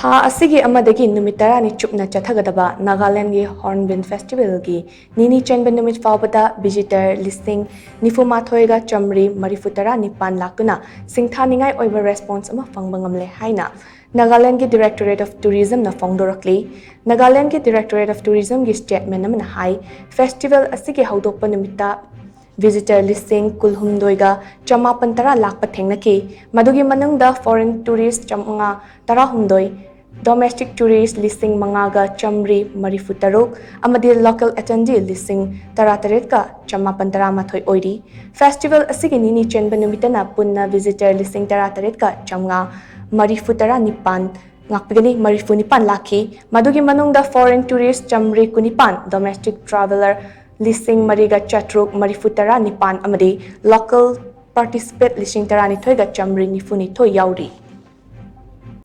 था असिगी अमदगी नुमित तरानी चुपना चथागदबा नागालैंड की hornbill festival की निनी चेंब नुमित फावबदा विजिटर लिस्टिंग निफुमाथोयगा चमरी मरिफुतरा निपान लाक्तुना सिंगथानिंगाई ओइबा रेस्पॉन्स अमा फंगबा ngamle हाइना नागालैंड की डायरेक्टोरेट ऑफ टूरिज्म न फोंगदोरक्ली नागालैंड की डायरेक्टोरेट ऑफ टूरिज्म की स्टेटमेंट अमना हाई फेस्टिवल असिगी हौदोकपा नुमित्ता विजिटर लिस्टिंग कुलहुमदोइगा चमापन तरा लाख थेंगनकी मदुगी मनुंगदा फॉरेन टूरिस्ट चमंगा तरा हुमदोइ डोमेस्टिक टूरिस्ट लिस्टिंग मंगागा चमरी मरिफुतरुक अमदी लोकल अटेंडी लिस्टिंग तरा तरेटका चमापन तरा माथोइ ओइरी फेस्टिवल असिगी निनी चेंब नुमितना पुन्ना विजिटर लिस्टिंग तरा तरेटका चमंगा मरिफुतरा निपान ngakpigani marifu nipan lakhi madugi manungda foreign tourist chamri kunipan domestic traveler lising mariga chatruk marifutara nipan amadi local participate lishing tarani thoiga chamri nifuni thoi yauri